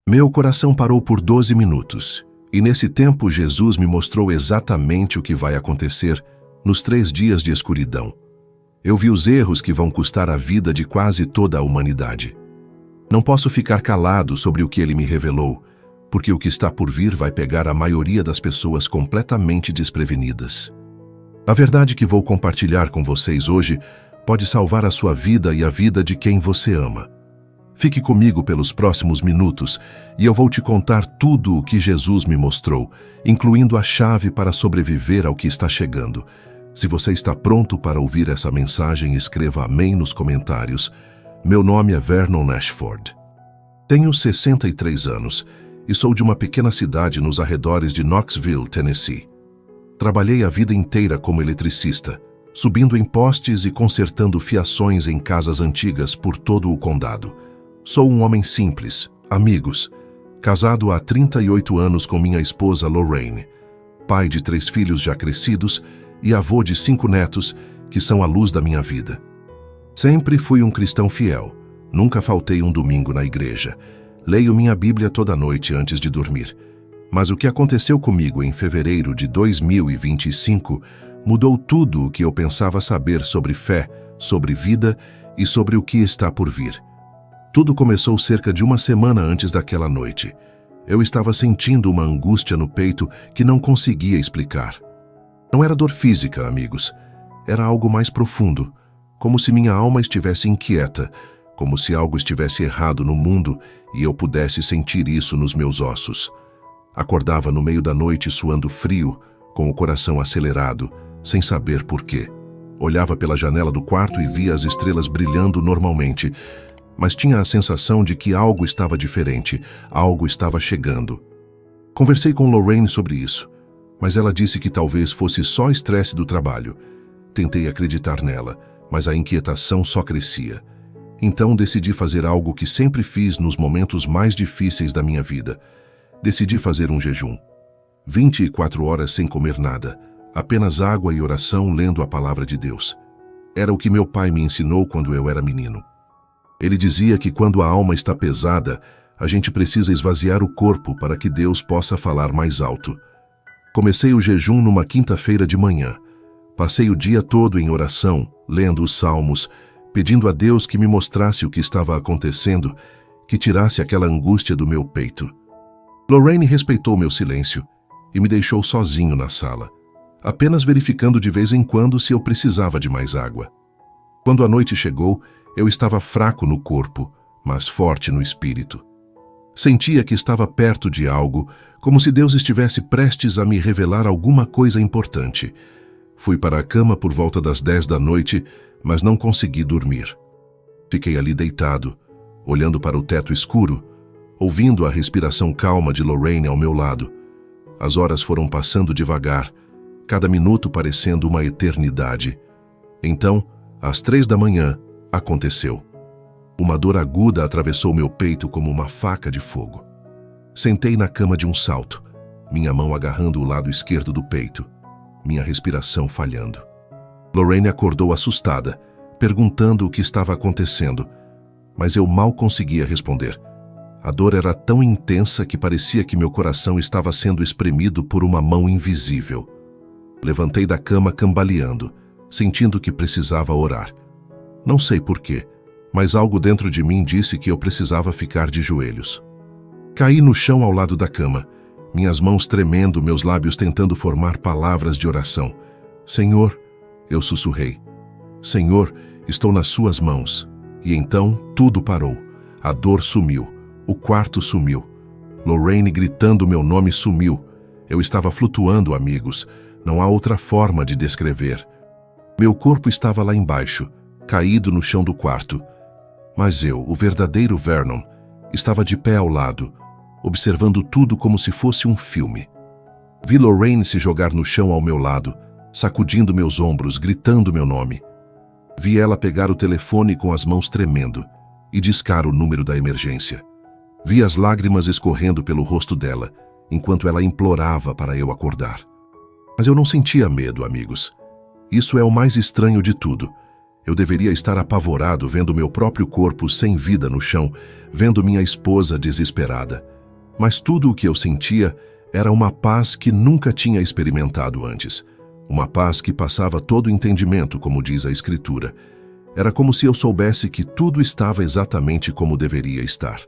Meu coração parou por 12 minutos, e nesse tempo Jesus me mostrou exatamente o que vai acontecer nos 3 dias de escuridão. Eu vi os erros que vão custar a vida de quase toda a humanidade. Não posso ficar calado sobre o que ele me revelou, porque o que está por vir vai pegar a maioria das pessoas completamente desprevenidas. A verdade que vou compartilhar com vocês hoje pode salvar a sua vida e a vida de quem você ama. Fique comigo pelos próximos minutos e eu vou te contar tudo o que Jesus me mostrou, incluindo a chave para sobreviver ao que está chegando. Se você está pronto para ouvir essa mensagem, escreva amém nos comentários. Meu nome é Vernon Ashford. Tenho 63 anos e sou de uma pequena cidade nos arredores de Knoxville, Tennessee. Trabalhei a vida inteira como eletricista, subindo em postes e consertando fiações em casas antigas por todo o condado. Sou um homem simples, amigos, casado há 38 anos com minha esposa Lorraine, pai de 3 filhos já crescidos e avô de 5 netos que são a luz da minha vida. Sempre fui um cristão fiel, nunca faltei um domingo na igreja. Leio minha Bíblia toda noite antes de dormir. Mas o que aconteceu comigo em fevereiro de 2025 mudou tudo o que eu pensava saber sobre fé, sobre vida e sobre o que está por vir. Tudo começou cerca de uma semana antes daquela noite. Eu estava sentindo uma angústia no peito que não conseguia explicar. Não era dor física, amigos. Era algo mais profundo, como se minha alma estivesse inquieta, como se algo estivesse errado no mundo e eu pudesse sentir isso nos meus ossos. Acordava no meio da noite suando frio, com o coração acelerado, sem saber por quê. Olhava pela janela do quarto e via as estrelas brilhando normalmente, mas tinha a sensação de que algo estava diferente, algo estava chegando. Conversei com Lorraine sobre isso, mas ela disse que talvez fosse só estresse do trabalho. Tentei acreditar nela, mas a inquietação só crescia. Então decidi fazer algo que sempre fiz nos momentos mais difíceis da minha vida. Decidi fazer um jejum. 24 horas sem comer nada, apenas água e oração lendo a palavra de Deus. Era o que meu pai me ensinou quando eu era menino. Ele dizia que quando a alma está pesada, a gente precisa esvaziar o corpo para que Deus possa falar mais alto. Comecei o jejum numa quinta-feira de manhã. Passei o dia todo em oração, lendo os salmos, pedindo a Deus que me mostrasse o que estava acontecendo, que tirasse aquela angústia do meu peito. Lorraine respeitou meu silêncio e me deixou sozinho na sala, apenas verificando de vez em quando se eu precisava de mais água. Quando a noite chegou, eu estava fraco no corpo, mas forte no espírito. Sentia que estava perto de algo, como se Deus estivesse prestes a me revelar alguma coisa importante. Fui para a cama por volta das 10 da noite, mas não consegui dormir. Fiquei ali deitado, olhando para o teto escuro, ouvindo a respiração calma de Lorraine ao meu lado. As horas foram passando devagar, cada minuto parecendo uma eternidade. Então, às 3 da manhã, aconteceu. Uma dor aguda atravessou meu peito como uma faca de fogo. Sentei na cama de um salto, minha mão agarrando o lado esquerdo do peito, minha respiração falhando. Lorraine acordou assustada, perguntando o que estava acontecendo, mas eu mal conseguia responder. A dor era tão intensa que parecia que meu coração estava sendo espremido por uma mão invisível. Levantei da cama cambaleando, sentindo que precisava orar. Não sei porquê, mas algo dentro de mim disse que eu precisava ficar de joelhos. Caí no chão ao lado da cama, minhas mãos tremendo, meus lábios tentando formar palavras de oração. Senhor, eu sussurrei. Senhor, estou nas suas mãos. E então tudo parou. A dor sumiu. O quarto sumiu. Lorraine gritando meu nome sumiu. Eu estava flutuando, amigos. Não há outra forma de descrever. Meu corpo estava lá embaixo, caído no chão do quarto. Mas eu, o verdadeiro Vernon, estava de pé ao lado, observando tudo como se fosse um filme. Vi Lorraine se jogar no chão ao meu lado, sacudindo meus ombros, gritando meu nome. Vi ela pegar o telefone com as mãos tremendo e discar o número da emergência. Vi as lágrimas escorrendo pelo rosto dela, enquanto ela implorava para eu acordar. Mas eu não sentia medo, amigos. Isso é o mais estranho de tudo. Eu deveria estar apavorado vendo meu próprio corpo sem vida no chão, vendo minha esposa desesperada. Mas tudo o que eu sentia era uma paz que nunca tinha experimentado antes. Uma paz que passava todo o entendimento, como diz a Escritura. Era como se eu soubesse que tudo estava exatamente como deveria estar.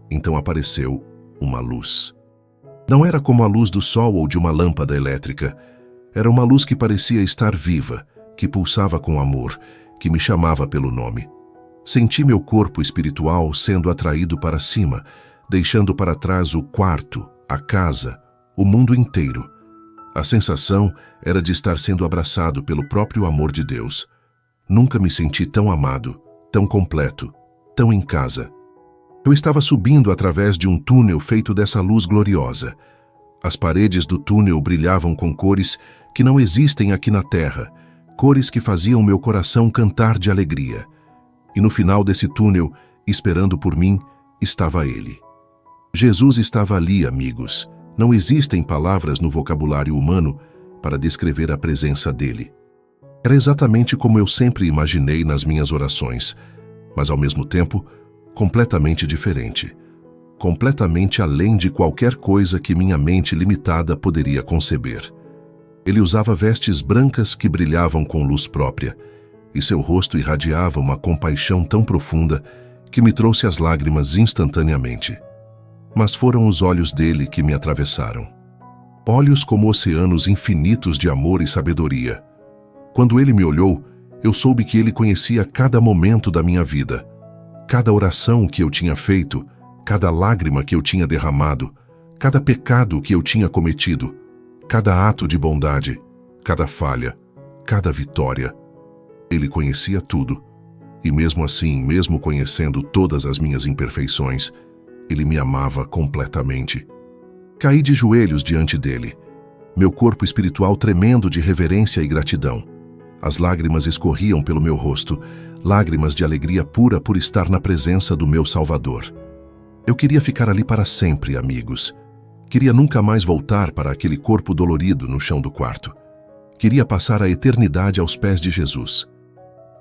Então apareceu uma luz. Não era como a luz do sol ou de uma lâmpada elétrica. Era uma luz que parecia estar viva, que pulsava com amor, que me chamava pelo nome. Senti meu corpo espiritual sendo atraído para cima, deixando para trás o quarto, a casa, o mundo inteiro. A sensação era de estar sendo abraçado pelo próprio amor de Deus. Nunca me senti tão amado, tão completo, tão em casa. Eu estava subindo através de um túnel feito dessa luz gloriosa. As paredes do túnel brilhavam com cores que não existem aqui na terra, cores que faziam meu coração cantar de alegria. E no final desse túnel, esperando por mim, estava ele. Jesus estava ali, amigos. Não existem palavras no vocabulário humano para descrever a presença dele. Era exatamente como eu sempre imaginei nas minhas orações, mas ao mesmo tempo, completamente diferente. Completamente além de qualquer coisa que minha mente limitada poderia conceber. Ele usava vestes brancas que brilhavam com luz própria, e seu rosto irradiava uma compaixão tão profunda que me trouxe as lágrimas instantaneamente. Mas foram os olhos dele que me atravessaram. Olhos como oceanos infinitos de amor e sabedoria. Quando ele me olhou, eu soube que ele conhecia cada momento da minha vida, cada oração que eu tinha feito, cada lágrima que eu tinha derramado, cada pecado que eu tinha cometido, cada ato de bondade, cada falha, cada vitória. Ele conhecia tudo, e mesmo assim, mesmo conhecendo todas as minhas imperfeições, ele me amava completamente. Caí de joelhos diante dele, meu corpo espiritual tremendo de reverência e gratidão. As lágrimas escorriam pelo meu rosto, lágrimas de alegria pura por estar na presença do meu Salvador. Eu queria ficar ali para sempre, amigos. Queria nunca mais voltar para aquele corpo dolorido no chão do quarto. Queria passar a eternidade aos pés de Jesus.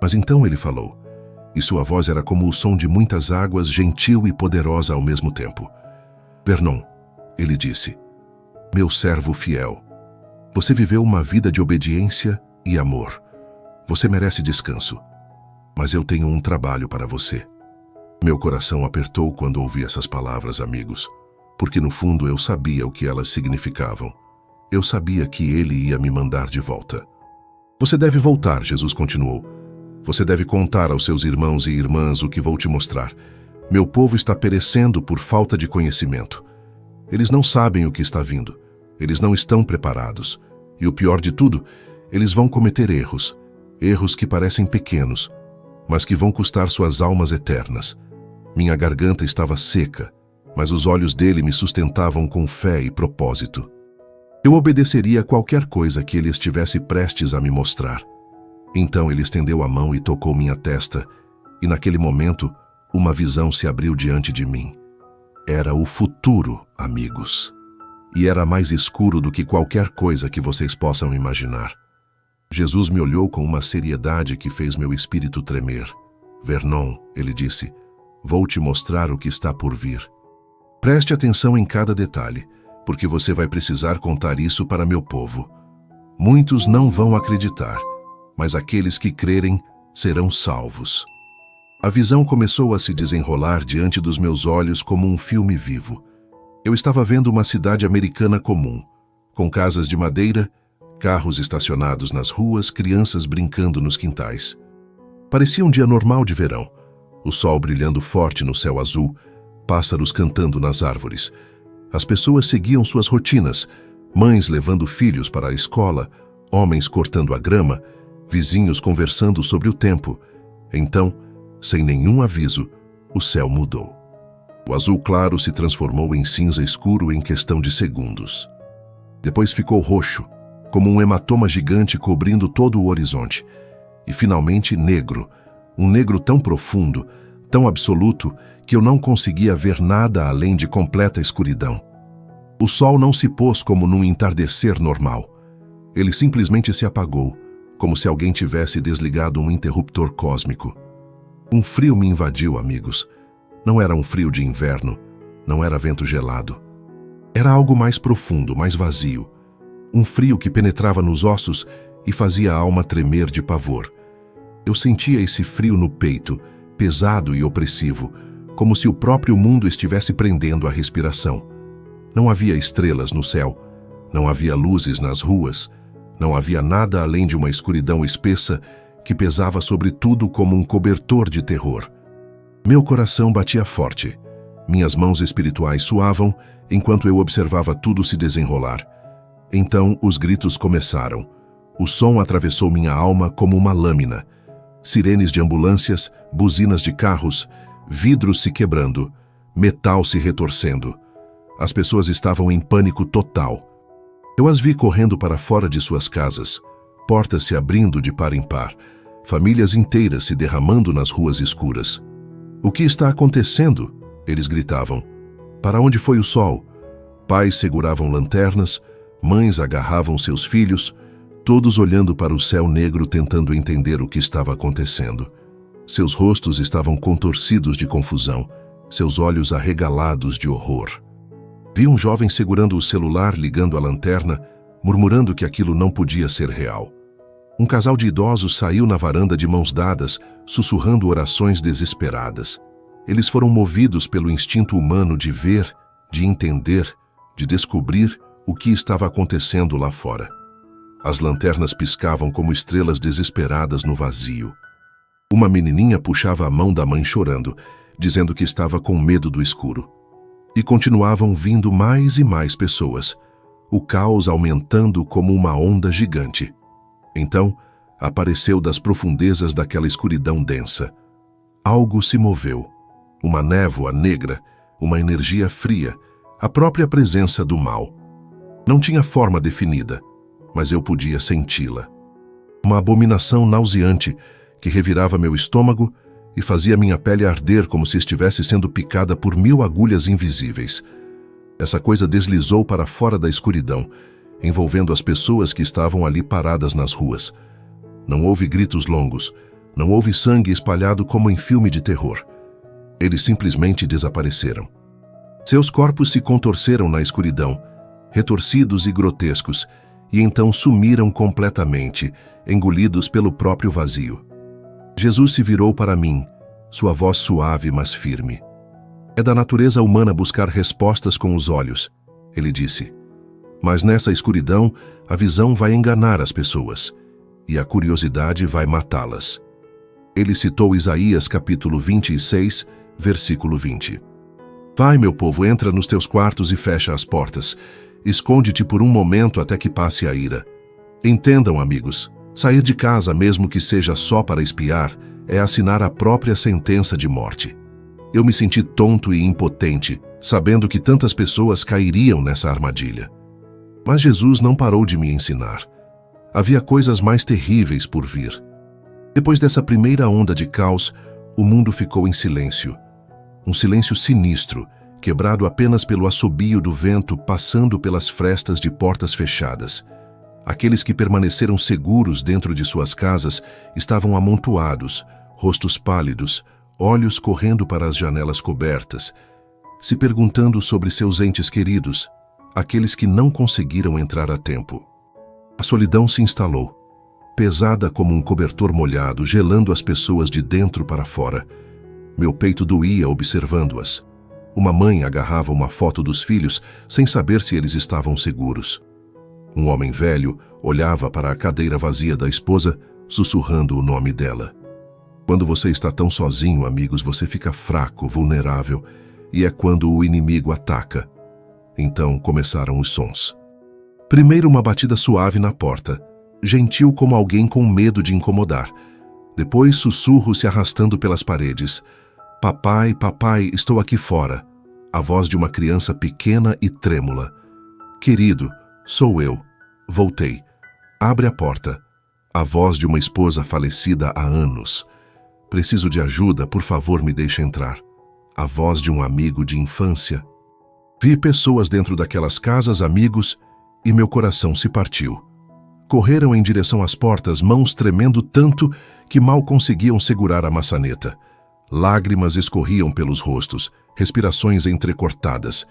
Mas então ele falou, e sua voz era como o som de muitas águas, gentil e poderosa ao mesmo tempo. Vernon, ele disse, meu servo fiel, você viveu uma vida de obediência e amor. Você merece descanso. Mas eu tenho um trabalho para você. Meu coração apertou quando ouvi essas palavras, amigos, porque no fundo eu sabia o que elas significavam. Eu sabia que ele ia me mandar de volta. Você deve voltar, Jesus continuou. Você deve contar aos seus irmãos e irmãs o que vou te mostrar. Meu povo está perecendo por falta de conhecimento. Eles não sabem o que está vindo. Eles não estão preparados. E o pior de tudo, eles vão cometer erros. Erros que parecem pequenos, mas que vão custar suas almas eternas. Minha garganta estava seca, mas os olhos dele me sustentavam com fé e propósito. Eu obedeceria a qualquer coisa que ele estivesse prestes a me mostrar. Então ele estendeu a mão e tocou minha testa, e naquele momento, uma visão se abriu diante de mim. Era o futuro, amigos. E era mais escuro do que qualquer coisa que vocês possam imaginar. Jesus me olhou com uma seriedade que fez meu espírito tremer. Vernon, ele disse, vou te mostrar o que está por vir. Preste atenção em cada detalhe, porque você vai precisar contar isso para meu povo. Muitos não vão acreditar, mas aqueles que crerem serão salvos. A visão começou a se desenrolar diante dos meus olhos como um filme vivo. Eu estava vendo uma cidade americana comum, com casas de madeira, carros estacionados nas ruas, crianças brincando nos quintais. Parecia um dia normal de verão, o sol brilhando forte no céu azul, pássaros cantando nas árvores. As pessoas seguiam suas rotinas, mães levando filhos para a escola, homens cortando a grama, vizinhos conversando sobre o tempo. Então, sem nenhum aviso, o céu mudou. O azul claro se transformou em cinza escuro em questão de segundos. Depois ficou roxo, como um hematoma gigante cobrindo todo o horizonte. E finalmente negro, um negro tão profundo, tão absoluto, que eu não conseguia ver nada além de completa escuridão. O sol não se pôs como num entardecer normal. Ele simplesmente se apagou, como se alguém tivesse desligado um interruptor cósmico. Um frio me invadiu, amigos. Não era um frio de inverno, Não era vento gelado. Era algo mais profundo, mais vazio. Um frio que penetrava nos ossos e fazia a alma tremer de pavor. Eu sentia esse frio no peito, pesado e opressivo, como se o próprio mundo estivesse prendendo a respiração. Não havia estrelas no céu, não havia luzes nas ruas, não havia nada além de uma escuridão espessa que pesava sobre tudo como um cobertor de terror. Meu coração batia forte. Minhas mãos espirituais suavam enquanto eu observava tudo se desenrolar. Então os gritos começaram. O som atravessou minha alma como uma lâmina. Sirenes de ambulâncias, buzinas de carros, vidros se quebrando, metal se retorcendo. As pessoas estavam em pânico total. Eu as vi correndo para fora de suas casas, portas se abrindo de par em par, famílias inteiras se derramando nas ruas escuras. "O que está acontecendo?" eles gritavam. "Para onde foi o sol?" Pais seguravam lanternas, mães agarravam seus filhos, todos olhando para o céu negro tentando entender o que estava acontecendo. Seus rostos estavam contorcidos de confusão, seus olhos arregalados de horror. Vi um jovem segurando o celular, ligando a lanterna, murmurando que aquilo não podia ser real. Um casal de idosos saiu na varanda de mãos dadas, sussurrando orações desesperadas. Eles foram movidos pelo instinto humano de ver, de entender, de descobrir o que estava acontecendo lá fora. As lanternas piscavam como estrelas desesperadas no vazio. Uma menininha puxava a mão da mãe chorando, dizendo que estava com medo do escuro. E continuavam vindo mais e mais pessoas, o caos aumentando como uma onda gigante. Então, apareceu das profundezas daquela escuridão densa. Algo se moveu. Uma névoa negra, uma energia fria, a própria presença do mal. Não tinha forma definida, mas eu podia senti-la. Uma abominação nauseante que revirava meu estômago e fazia minha pele arder como se estivesse sendo picada por 1000 agulhas invisíveis. Essa coisa deslizou para fora da escuridão, envolvendo as pessoas que estavam ali paradas nas ruas. Não houve gritos longos, não houve sangue espalhado como em filme de terror. Eles simplesmente desapareceram. Seus corpos se contorceram na escuridão, retorcidos e grotescos, e então sumiram completamente, engolidos pelo próprio vazio. Jesus se virou para mim, sua voz suave mas firme. "É da natureza humana buscar respostas com os olhos", ele disse. "Mas nessa escuridão, a visão vai enganar as pessoas, e a curiosidade vai matá-las." Ele citou Isaías capítulo 26, versículo 20. "Vai, meu povo, entra nos teus quartos e fecha as portas. Esconde-te por um momento até que passe a ira." Entendam, amigos, sair de casa, mesmo que seja só para espiar, é assinar a própria sentença de morte. Eu me senti tonto e impotente, sabendo que tantas pessoas cairiam nessa armadilha. Mas Jesus não parou de me ensinar. Havia coisas mais terríveis por vir. Depois dessa primeira onda de caos, o mundo ficou em silêncio. Um silêncio sinistro, quebrado apenas pelo assobio do vento passando pelas frestas de portas fechadas. Aqueles que permaneceram seguros dentro de suas casas estavam amontoados, rostos pálidos, olhos correndo para as janelas cobertas, se perguntando sobre seus entes queridos, aqueles que não conseguiram entrar a tempo. A solidão se instalou, pesada como um cobertor molhado, gelando as pessoas de dentro para fora. Meu peito doía observando-as. Uma mãe agarrava uma foto dos filhos sem saber se eles estavam seguros. Um homem velho olhava para a cadeira vazia da esposa, sussurrando o nome dela. Quando você está tão sozinho, amigos, você fica fraco, vulnerável, e é quando o inimigo ataca. Então começaram os sons. Primeiro uma batida suave na porta, gentil como alguém com medo de incomodar. Depois sussurros se arrastando pelas paredes. "Papai, papai, estou aqui fora." A voz de uma criança pequena e trêmula. "Querido, sou eu. Voltei. Abre a porta." A voz de uma esposa falecida há anos. "Preciso de ajuda, por favor, me deixe entrar." A voz de um amigo de infância. Vi pessoas dentro daquelas casas, amigos, e meu coração se partiu. Correram em direção às portas, mãos tremendo tanto que mal conseguiam segurar a maçaneta. Lágrimas escorriam pelos rostos, respirações entrecortadas.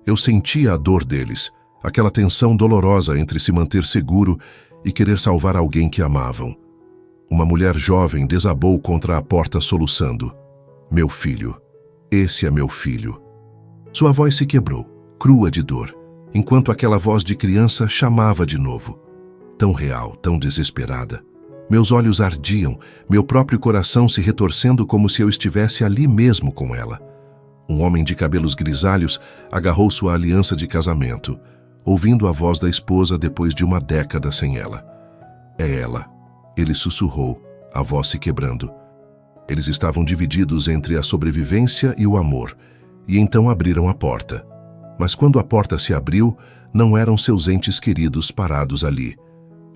Eu sentia a dor deles, aquela tensão dolorosa entre se manter seguro e querer salvar alguém que amavam. Uma mulher jovem desabou contra a porta soluçando. Meu filho, esse é meu filho. Sua voz se quebrou, crua de dor, enquanto aquela voz de criança chamava de novo. Tão real, tão desesperada. Meus olhos ardiam, meu próprio coração se retorcendo como se eu estivesse ali mesmo com ela. Um homem de cabelos grisalhos agarrou sua aliança de casamento, ouvindo a voz da esposa depois de uma década sem ela. É ela. Ele sussurrou, a voz se quebrando. Eles estavam divididos entre a sobrevivência e o amor, e então abriram a porta. Mas quando a porta se abriu, não eram seus entes queridos parados ali.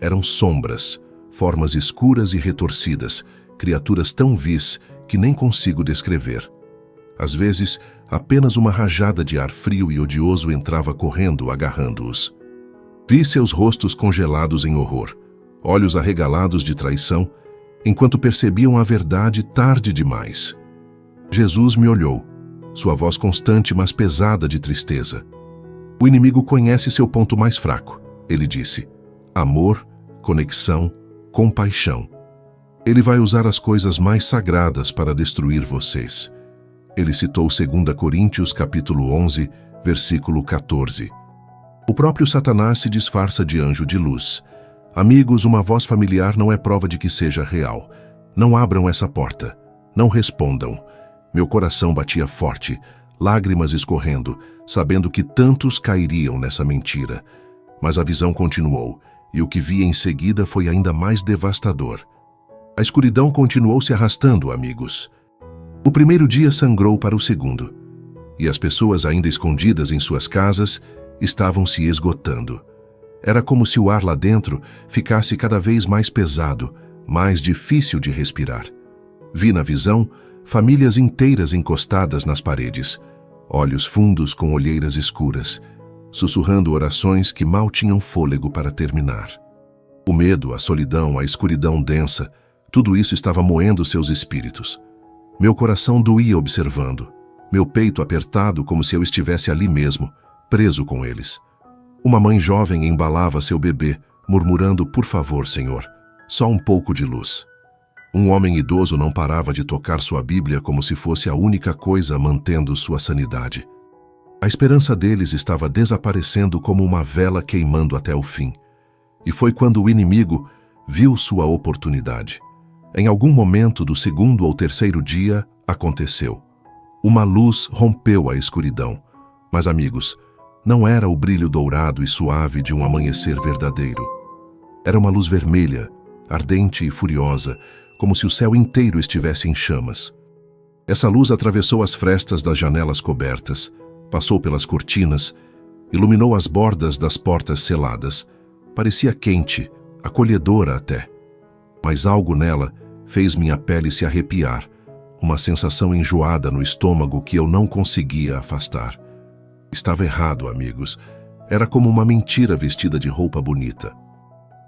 Eram sombras, formas escuras e retorcidas, criaturas tão vis que nem consigo descrever. Às vezes, apenas uma rajada de ar frio e odioso entrava correndo, agarrando-os. Vi seus rostos congelados em horror, olhos arregalados de traição, enquanto percebiam a verdade tarde demais. Jesus me olhou, sua voz constante mas pesada de tristeza. O inimigo conhece seu ponto mais fraco, ele disse. Amor, conexão, compaixão. Ele vai usar as coisas mais sagradas para destruir vocês. Ele citou 2 Coríntios capítulo 11, versículo 14. O próprio Satanás se disfarça de anjo de luz. Amigos, uma voz familiar não é prova de que seja real. Não abram essa porta. Não respondam. Meu coração batia forte, lágrimas escorrendo, sabendo que tantos cairiam nessa mentira. Mas a visão continuou, e o que vi em seguida foi ainda mais devastador. A escuridão continuou se arrastando, amigos. O primeiro dia sangrou para o segundo, e as pessoas ainda escondidas em suas casas estavam se esgotando. Era como se o ar lá dentro ficasse cada vez mais pesado, mais difícil de respirar. Vi na visão famílias inteiras encostadas nas paredes, olhos fundos com olheiras escuras, sussurrando orações que mal tinham fôlego para terminar. O medo, a solidão, a escuridão densa, tudo isso estava moendo seus espíritos. Meu coração doía observando, meu peito apertado como se eu estivesse ali mesmo, preso com eles. Uma mãe jovem embalava seu bebê, murmurando, por favor, Senhor, só um pouco de luz. Um homem idoso não parava de tocar sua Bíblia como se fosse a única coisa mantendo sua sanidade. A esperança deles estava desaparecendo como uma vela queimando até o fim. E foi quando o inimigo viu sua oportunidade. Em algum momento do 2º ou 3º dia, aconteceu. Uma luz rompeu a escuridão. Mas, amigos, não era o brilho dourado e suave de um amanhecer verdadeiro. Era uma luz vermelha, ardente e furiosa, como se o céu inteiro estivesse em chamas. Essa luz atravessou as frestas das janelas cobertas, passou pelas cortinas, iluminou as bordas das portas seladas. Parecia quente, acolhedora até. Mas algo nela fez minha pele se arrepiar, uma sensação enjoada no estômago que eu não conseguia afastar. Estava errado, amigos. Era como uma mentira vestida de roupa bonita.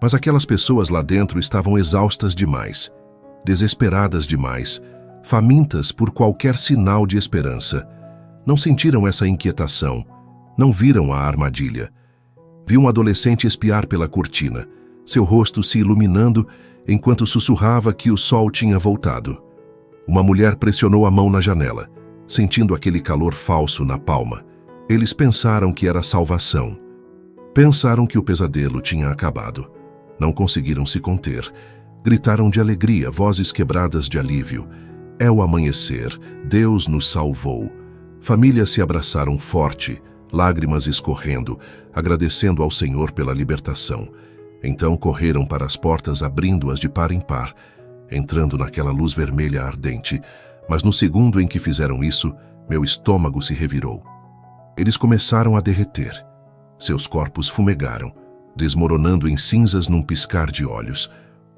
Mas aquelas pessoas lá dentro estavam exaustas demais, desesperadas demais, famintas por qualquer sinal de esperança. Não sentiram essa inquietação, não viram a armadilha. Vi um adolescente espiar pela cortina, seu rosto se iluminando enquanto sussurrava que o sol tinha voltado. Uma mulher pressionou a mão na janela, sentindo aquele calor falso na palma. Eles pensaram que era salvação. Pensaram que o pesadelo tinha acabado. Não conseguiram se conter. Gritaram de alegria, vozes quebradas de alívio. É o amanhecer, Deus nos salvou. Famílias se abraçaram forte, lágrimas escorrendo, agradecendo ao Senhor pela libertação. Então correram para as portas, abrindo-as de par em par, entrando naquela luz vermelha ardente. Mas no segundo em que fizeram isso, meu estômago se revirou. Eles começaram a derreter. Seus corpos fumegaram, desmoronando em cinzas num piscar de olhos.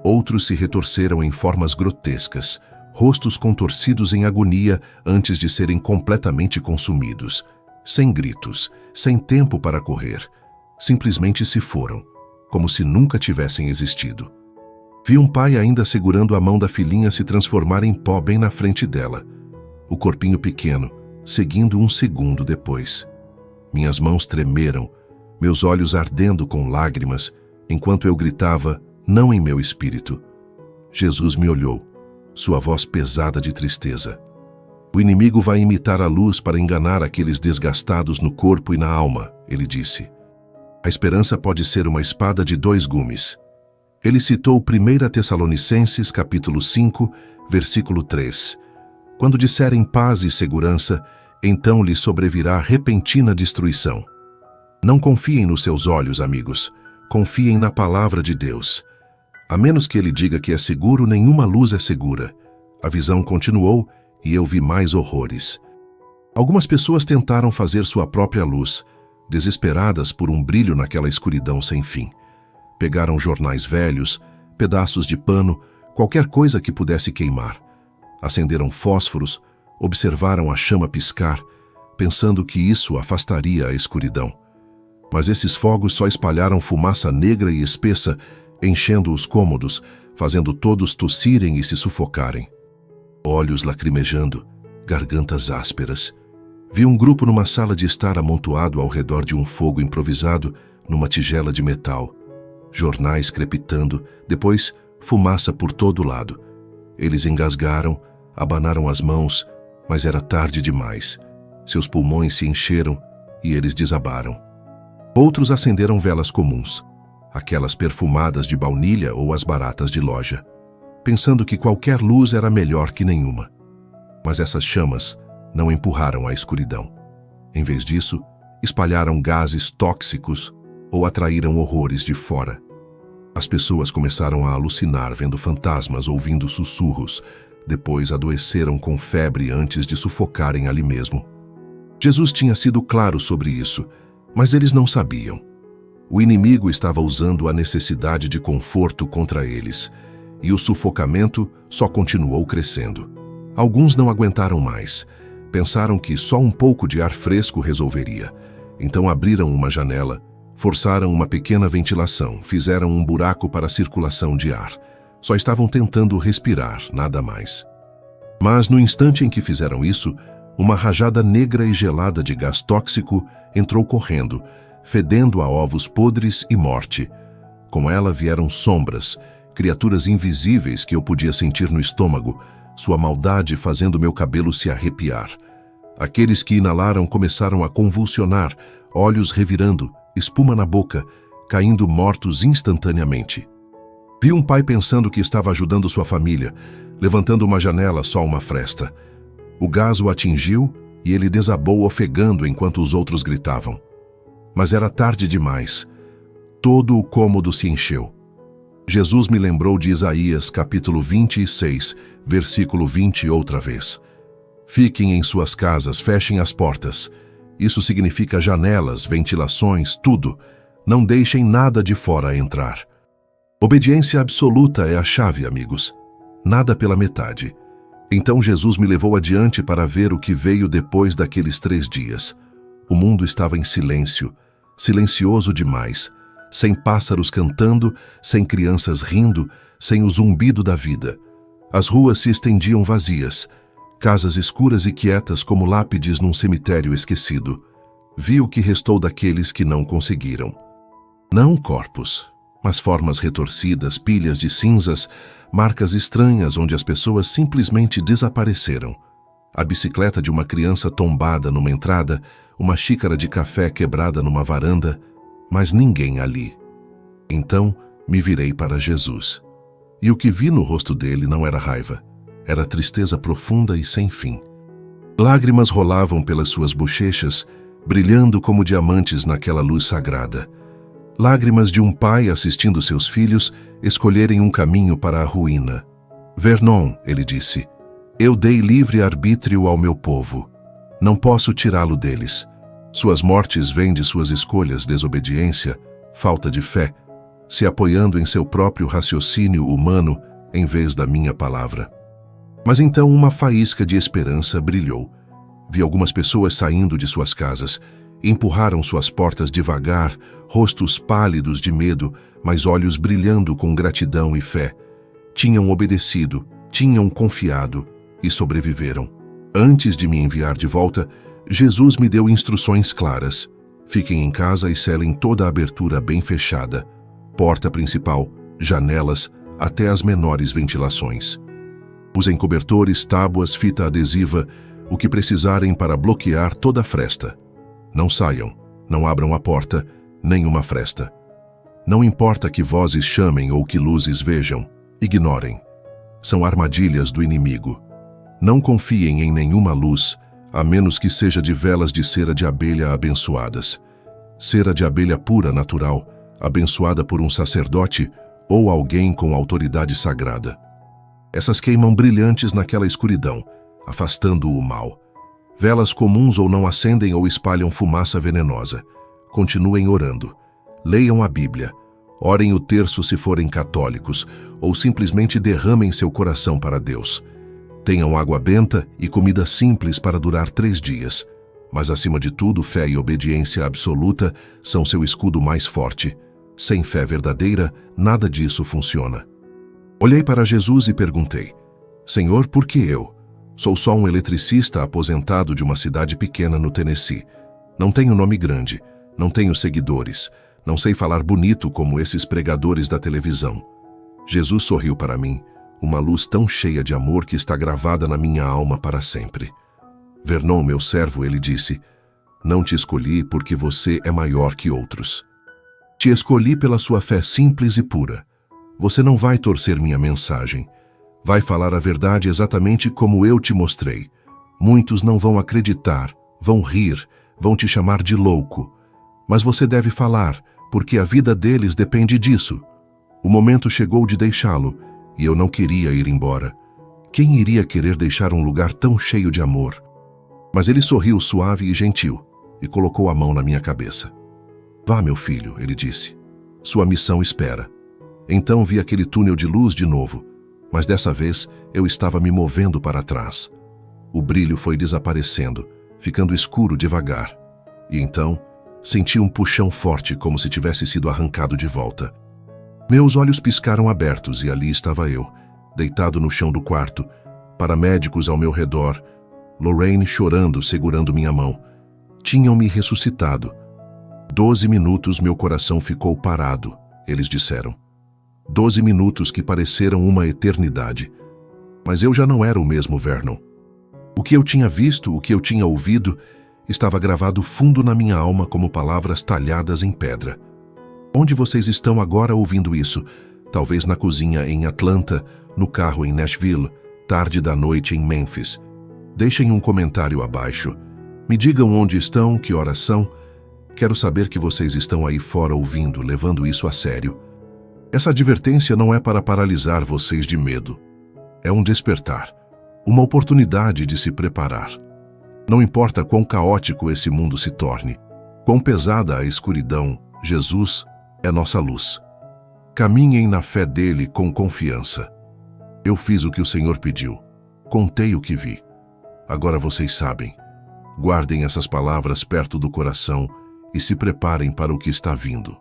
Outros se retorceram em formas grotescas, rostos contorcidos em agonia antes de serem completamente consumidos. Sem gritos, sem tempo para correr. Simplesmente se foram, como se nunca tivessem existido. Vi um pai ainda segurando a mão da filhinha se transformar em pó bem na frente dela. o corpinho pequeno, seguindo um segundo depois. Minhas mãos tremeram, meus olhos ardendo com lágrimas, enquanto eu gritava, não em meu espírito. Jesus me olhou, sua voz pesada de tristeza. O inimigo vai imitar a luz para enganar aqueles desgastados no corpo e na alma, ele disse. A esperança pode ser uma espada de dois gumes. Ele citou 1 Tessalonicenses, capítulo 5, versículo 3. Quando disserem paz e segurança, então lhes sobrevirá repentina destruição. Não confiem nos seus olhos, amigos. Confiem na palavra de Deus. A menos que ele diga que é seguro, nenhuma luz é segura. A visão continuou e eu vi mais horrores. Algumas pessoas tentaram fazer sua própria luz, desesperadas por um brilho naquela escuridão sem fim. Pegaram jornais velhos, pedaços de pano, qualquer coisa que pudesse queimar. Acenderam fósforos, observaram a chama piscar, pensando que isso afastaria a escuridão. Mas esses fogos só espalharam fumaça negra e espessa, enchendo os cômodos, fazendo todos tossirem e se sufocarem. Olhos lacrimejando, gargantas ásperas. Vi um grupo numa sala de estar amontoado ao redor de um fogo improvisado numa tigela de metal. Jornais crepitando, depois fumaça por todo lado. Eles engasgaram, abanaram as mãos, mas era tarde demais. Seus pulmões se encheram e eles desabaram. Outros acenderam velas comuns, aquelas perfumadas de baunilha ou as baratas de loja, pensando que qualquer luz era melhor que nenhuma. Mas essas chamas não empurraram a escuridão. Em vez disso, espalharam gases tóxicos ou atraíram horrores de fora. As pessoas começaram a alucinar vendo fantasmas, ouvindo sussurros. Depois adoeceram com febre antes de sufocarem ali mesmo. Jesus tinha sido claro sobre isso, mas eles não sabiam. O inimigo estava usando a necessidade de conforto contra eles, e o sufocamento só continuou crescendo. Alguns não aguentaram mais. Pensaram que só um pouco de ar fresco resolveria. Então abriram uma janela, forçaram uma pequena ventilação, fizeram um buraco para a circulação de ar. Só estavam tentando respirar, nada mais. Mas no instante em que fizeram isso, uma rajada negra e gelada de gás tóxico entrou correndo, fedendo a ovos podres e morte. Com ela vieram sombras, criaturas invisíveis que eu podia sentir no estômago, sua maldade fazendo meu cabelo se arrepiar. Aqueles que inalaram começaram a convulsionar, olhos revirando, espuma na boca, caindo mortos instantaneamente. Vi um pai pensando que estava ajudando sua família, levantando uma janela só uma fresta. O gás o atingiu e ele desabou ofegando enquanto os outros gritavam. Mas era tarde demais. Todo o cômodo se encheu. Jesus me lembrou de Isaías, capítulo 26, versículo 20 outra vez. Fiquem em suas casas, fechem as portas. Isso significa janelas, ventilações, tudo. Não deixem nada de fora entrar. Obediência absoluta é a chave, amigos. Nada pela metade. Então Jesus me levou adiante para ver o que veio depois daqueles 3 dias. O mundo estava em silêncio, silencioso demais, sem pássaros cantando, sem crianças rindo, sem o zumbido da vida. As ruas se estendiam vazias, casas escuras e quietas como lápides num cemitério esquecido. Vi o que restou daqueles que não conseguiram. Não corpos, mas formas retorcidas, pilhas de cinzas, marcas estranhas onde as pessoas simplesmente desapareceram. A bicicleta de uma criança tombada numa entrada, uma xícara de café quebrada numa varanda, mas ninguém ali. Então me virei para Jesus. E o que vi no rosto dele não era raiva, era tristeza profunda e sem fim. Lágrimas rolavam pelas suas bochechas, brilhando como diamantes naquela luz sagrada. Lágrimas de um pai assistindo seus filhos escolherem um caminho para a ruína. Vernon, ele disse, eu dei livre arbítrio ao meu povo. Não posso tirá-lo deles. Suas mortes vêm de suas escolhas, desobediência, falta de fé, se apoiando em seu próprio raciocínio humano em vez da minha palavra. Mas então uma faísca de esperança brilhou. Vi algumas pessoas saindo de suas casas, empurraram suas portas devagar, rostos pálidos de medo, mas olhos brilhando com gratidão e fé. Tinham obedecido, tinham confiado e sobreviveram. Antes de me enviar de volta, Jesus me deu instruções claras. Fiquem em casa e selem toda a abertura bem fechada, porta principal, janelas, até as menores ventilações. Usem cobertores, tábuas, fita adesiva, o que precisarem para bloquear toda a fresta. Não saiam, não abram a porta, nem uma fresta. Não importa que vozes chamem ou que luzes vejam, ignorem. São armadilhas do inimigo. Não confiem em nenhuma luz, a menos que seja de velas de cera de abelha abençoadas. Cera de abelha pura, natural, abençoada por um sacerdote ou alguém com autoridade sagrada. Essas queimam brilhantes naquela escuridão, afastando o mal. Velas comuns ou não acendem ou espalham fumaça venenosa. Continuem orando. Leiam a Bíblia. Orem o terço se forem católicos, ou simplesmente derramem seu coração para Deus. Tenham água benta e comida simples para durar 3 dias. Mas, acima de tudo, fé e obediência absoluta são seu escudo mais forte. Sem fé verdadeira, nada disso funciona. Olhei para Jesus e perguntei: Senhor, por que eu? Sou só um eletricista aposentado de uma cidade pequena no Tennessee. Não tenho nome grande, não tenho seguidores, não sei falar bonito como esses pregadores da televisão. Jesus sorriu para mim, uma luz tão cheia de amor que está gravada na minha alma para sempre. Vernon, meu servo, ele disse, não te escolhi porque você é maior que outros. Te escolhi pela sua fé simples e pura. Você não vai torcer minha mensagem. Vai falar a verdade exatamente como eu te mostrei. Muitos não vão acreditar, vão rir, vão te chamar de louco. Mas você deve falar, porque a vida deles depende disso. O momento chegou de deixá-lo, e eu não queria ir embora. Quem iria querer deixar um lugar tão cheio de amor? Mas ele sorriu suave e gentil, e colocou a mão na minha cabeça. Vá, meu filho, ele disse. Sua missão espera. Então vi aquele túnel de luz de novo, mas dessa vez eu estava me movendo para trás. O brilho foi desaparecendo, ficando escuro devagar. E então, senti um puxão forte como se tivesse sido arrancado de volta. Meus olhos piscaram abertos e ali estava eu, deitado no chão do quarto, paramédicos ao meu redor, Lorraine chorando, segurando minha mão. Tinham me ressuscitado. 12 minutos meu coração ficou parado, eles disseram. 12 minutos que pareceram uma eternidade. Mas eu já não era o mesmo Vernon. O que eu tinha visto, o que eu tinha ouvido, estava gravado fundo na minha alma como palavras talhadas em pedra. Onde vocês estão agora ouvindo isso? Talvez na cozinha em Atlanta, no carro em Nashville, tarde da noite em Memphis. Deixem um comentário abaixo. Me digam onde estão, que horas são. Quero saber que vocês estão aí fora ouvindo, levando isso a sério. Essa advertência não é para paralisar vocês de medo. É um despertar, uma oportunidade de se preparar. Não importa quão caótico esse mundo se torne, quão pesada a escuridão, Jesus é nossa luz. Caminhem na fé dele com confiança. Eu fiz o que o Senhor pediu. Contei o que vi. Agora vocês sabem. Guardem essas palavras perto do coração e se preparem para o que está vindo.